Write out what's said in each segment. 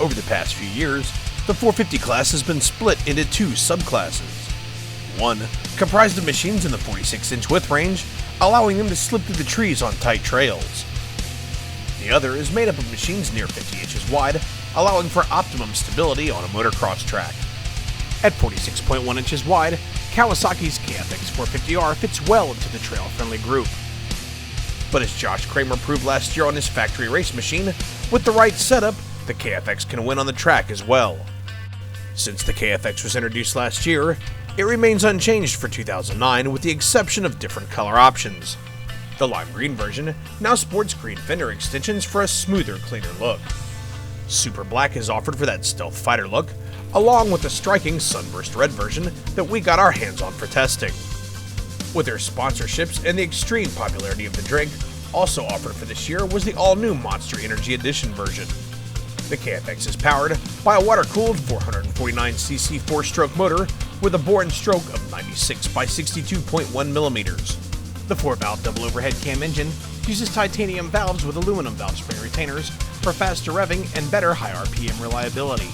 Over the past few years, the 450 class has been split into two subclasses. One, comprised of machines in the 46-inch width range, allowing them to slip through the trees on tight trails. The other is made up of machines near 50 inches wide, allowing for optimum stability on a motocross track. At 46.1 inches wide, Kawasaki's KFX450R fits well into the trail-friendly group. But as Josh Kramer proved last year on his factory race machine, with the right setup, the KFX can win on the track as well. Since the KFX was introduced last year, it remains unchanged for 2009 with the exception of different color options. The lime green version now sports green fender extensions for a smoother, cleaner look. Super black is offered for that stealth fighter look, along with the striking sunburst red version that we got our hands on for testing. With their sponsorships and the extreme popularity of the drink, also offered for this year was the all-new Monster Energy Edition version. The KFX is powered by a water-cooled 449cc 4-stroke motor with a bore and stroke of 96 by 62.1 millimeters. The 4-valve double overhead cam engine uses titanium valves with aluminum valve spring retainers for faster revving and better high RPM reliability.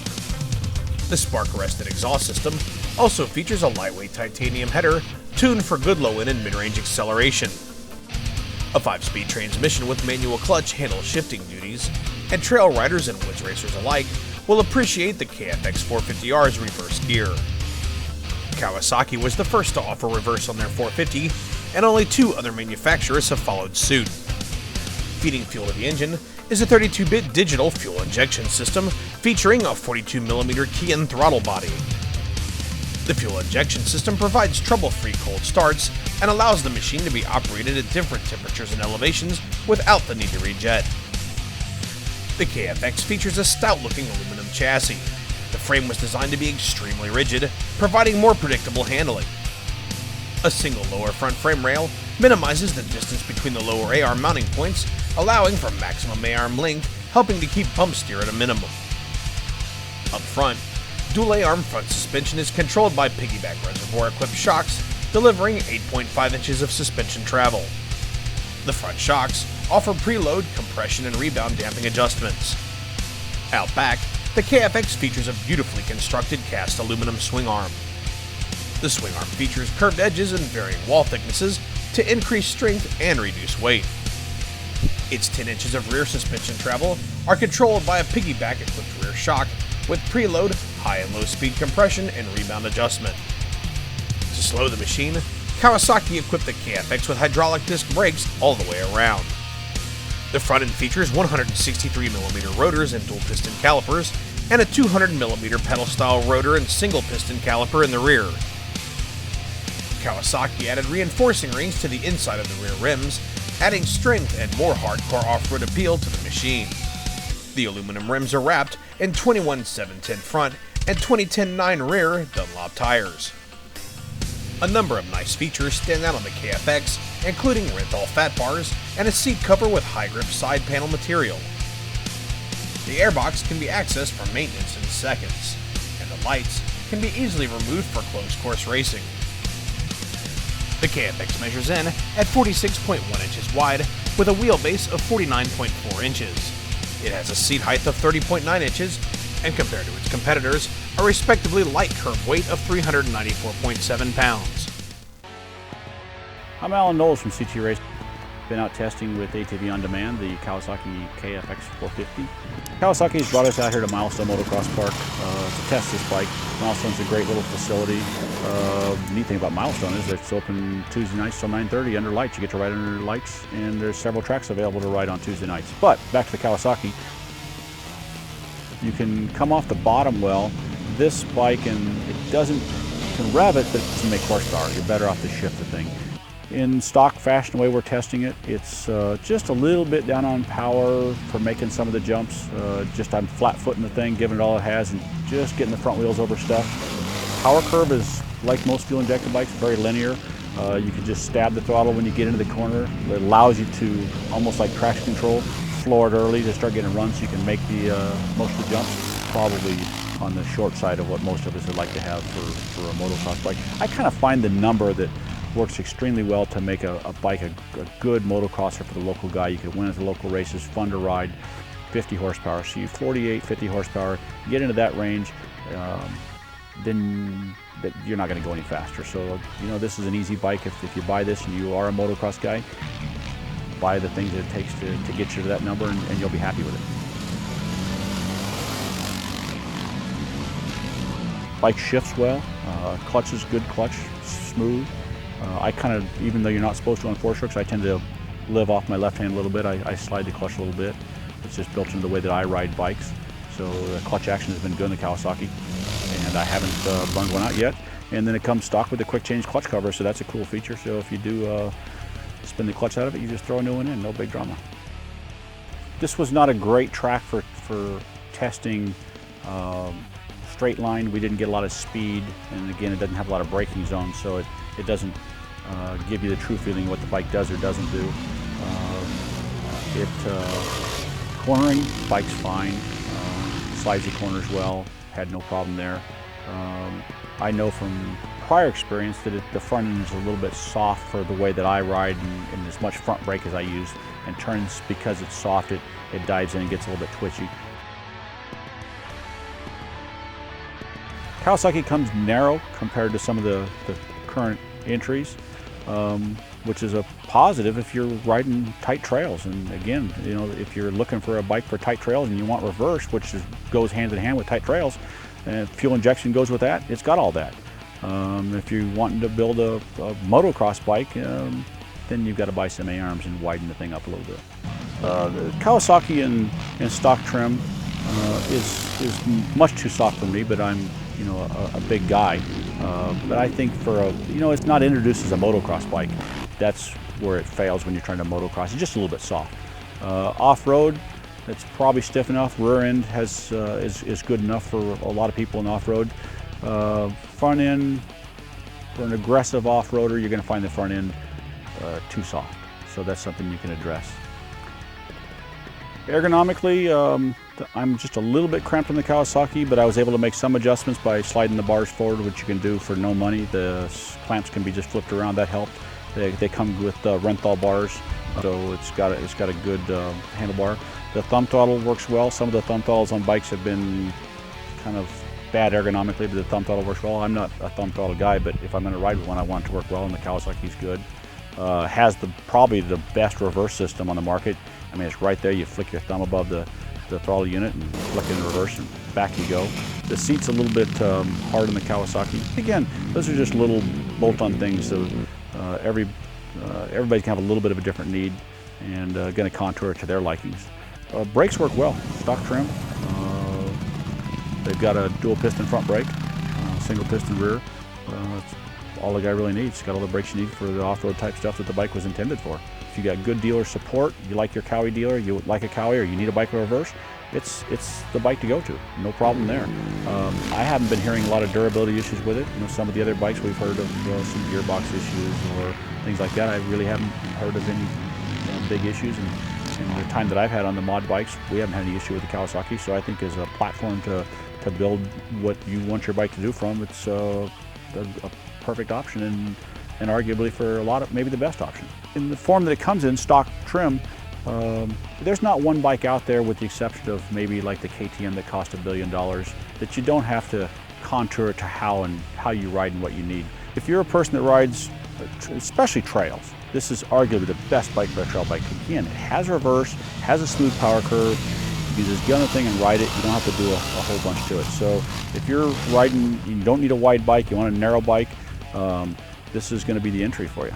The spark-arrested exhaust system also features a lightweight titanium header tuned for good low-end and mid-range acceleration. A 5-speed transmission with manual clutch handles shifting duties, and trail riders and woods racers alike will appreciate the KFX450R's reverse gear. Kawasaki was the first to offer reverse on their 450, and only 2 other manufacturers have followed suit. Feeding fuel to the engine is a 32-bit digital fuel injection system featuring a 42mm key-in throttle body. The fuel injection system provides trouble-free cold starts and allows the machine to be operated at different temperatures and elevations without the need to rejet. The KFX features a stout-looking aluminum chassis. The frame was designed to be extremely rigid, providing more predictable handling. A single lower front frame rail minimizes the distance between the lower A-arm mounting points, allowing for maximum A-arm length, helping to keep bump steer at a minimum. Up front, dual A-arm front suspension is controlled by piggyback reservoir-equipped shocks, delivering 8.5 inches of suspension travel. The front shocks offer preload, compression, and rebound damping adjustments. Out back, the KFX features a beautifully constructed cast aluminum swing arm. The swing arm features curved edges and varying wall thicknesses to increase strength and reduce weight. Its 10 inches of rear suspension travel are controlled by a piggyback-equipped rear shock with preload, high and low speed compression, and rebound adjustment. To slow the machine, Kawasaki equipped the KFX with hydraulic disc brakes all the way around. The front end features 163mm rotors and dual piston calipers, and a 200mm pedal-style rotor and single-piston caliper in the rear. Kawasaki added reinforcing rings to the inside of the rear rims, adding strength and more hardcore off-road appeal to the machine. The aluminum rims are wrapped in 21/710 front and 2010-9 rear Dunlop tires. A number of nice features stand out on the KFX, including Renthal fat bars and a seat cover with high-grip side panel material. The airbox can be accessed for maintenance in seconds, and the lights can be easily removed for closed-course racing. The KFX measures in at 46.1 inches wide with a wheelbase of 49.4 inches. It has a seat height of 30.9 inches, and compared to its competitors, a respectively light curb weight of 394.7 pounds. I'm Alan Knowles from CT Race. Been out testing with ATV On Demand, the Kawasaki KFX450. Kawasaki's brought us out here to Milestone Motocross Park to test this bike. Milestone's a great little facility. The neat thing about Milestone is that it's open Tuesday nights till 9:30 under lights. You get to ride under lights, and there's several tracks available to ride on Tuesday nights. But back to the Kawasaki. You can come off the bottom well. This bike, and it doesn't, you can rev it, but it doesn't make horsepower. You're better off to shift the thing. In stock fashion, the way we're testing it, it's just a little bit down on power for making some of the jumps. I'm flat footing the thing, giving it all it has, and just getting the front wheels over stuff. Power curve is, like most fuel injected bikes, very linear. You can just stab the throttle when you get into the corner. It allows you to, almost like traction control, floor it early to start getting run so you can make the most of the jumps. Probably on the short side of what most of us would like to have for a motocross bike. I kind of find the number that works extremely well to make a bike a good motocrosser for the local guy. You can win at the local races, fun to ride. 50 horsepower. So you 48, 50 horsepower, get into that range, then you're not going to go any faster. So, you know, this is an easy bike. If you buy this and you are a motocross guy, buy the things that it takes to get you to that number, and you'll be happy with it. Bike shifts well, clutch is good clutch, smooth. I kind of, even though you're not supposed to on four strokes, I tend to live off my left hand a little bit. I slide the clutch a little bit. It's just built into the way that I ride bikes. So the clutch action has been good in the Kawasaki, and I haven't burned one out yet. And then it comes stock with a quick change clutch cover, so that's a cool feature. So if you do spin the clutch out of it, you just throw a new one in, no big drama. This was not a great track for testing straight line. We didn't get a lot of speed, and again, it doesn't have a lot of braking zones, so it doesn't give you the true feeling what the bike does or doesn't do. Cornering, bike's fine, slides the corners well, had no problem there. I know from prior experience that the front end is a little bit soft for the way that I ride, and as much front brake as I use, and turns, because it's soft, it dives in and gets a little bit twitchy. Kawasaki comes narrow compared to some of the current entries, which is a positive if you're riding tight trails. And again, you know, if you're looking for a bike for tight trails and you want reverse, which goes hand in hand with tight trails, and fuel injection goes with that, it's got all that. If you're wanting to build a motocross bike, then you've got to buy some A-arms and widen the thing up a little bit. The Kawasaki in stock trim is much too soft for me, but I'm, you know, a big guy. But I think it's not introduced as a motocross bike. That's where it fails when you're trying to motocross. It's just a little bit soft. Off-road, it's probably stiff enough. Rear end is good enough for a lot of people in off-road. Front end, for an aggressive off-roader, you're going to find the front end too soft. So that's something you can address. Ergonomically, I'm just a little bit cramped on the Kawasaki, but I was able to make some adjustments by sliding the bars forward, which you can do for no money. The clamps can be just flipped around. That helped. They come with Renthal bars, so it's got a good handlebar. The thumb throttle works well. Some of the thumb throttles on bikes have been kind of bad ergonomically, but the thumb throttle works well. I'm not a thumb throttle guy, but if I'm going to ride with one, I want it to work well, and the Kawasaki's good. Has probably the best reverse system on the market. I mean, it's right there. You flick your thumb above the throttle unit and flick it in reverse, and back you go. The seat's a little bit hard on the Kawasaki. Again, those are just little bolt-on things. So everybody can have a little bit of a different need, and going to contour it to their likings. Brakes work well. Stock trim. They've got a dual piston front brake, single piston rear. That's all the guy really needs. Got all the brakes you need for the off-road type stuff that the bike was intended for. If you got good dealer support, you like your Kawi dealer, you like a Kawi, or you need a bike with reverse, it's the bike to go to. No problem there. I haven't been hearing a lot of durability issues with it. You know, some of the other bikes we've heard of some gearbox issues or things like that. I really haven't heard of any big issues. And the time that I've had on the mod bikes, we haven't had any issue with the Kawasaki. So I think as a platform to build what you want your bike to do from, it's a perfect option, and arguably for a lot of, maybe the best option. In the form that it comes in, stock trim, there's not one bike out there, with the exception of maybe like the KTM that cost $1 billion, that you don't have to contour to how you ride and what you need. If you're a person that rides, especially trails, this is arguably the best bike for a trail bike. Again, it has reverse, has a smooth power curve. You just get on the thing and ride it. You don't have to do a whole bunch to it. So if you're riding, you don't need a wide bike, you want a narrow bike, this is going to be the entry for you.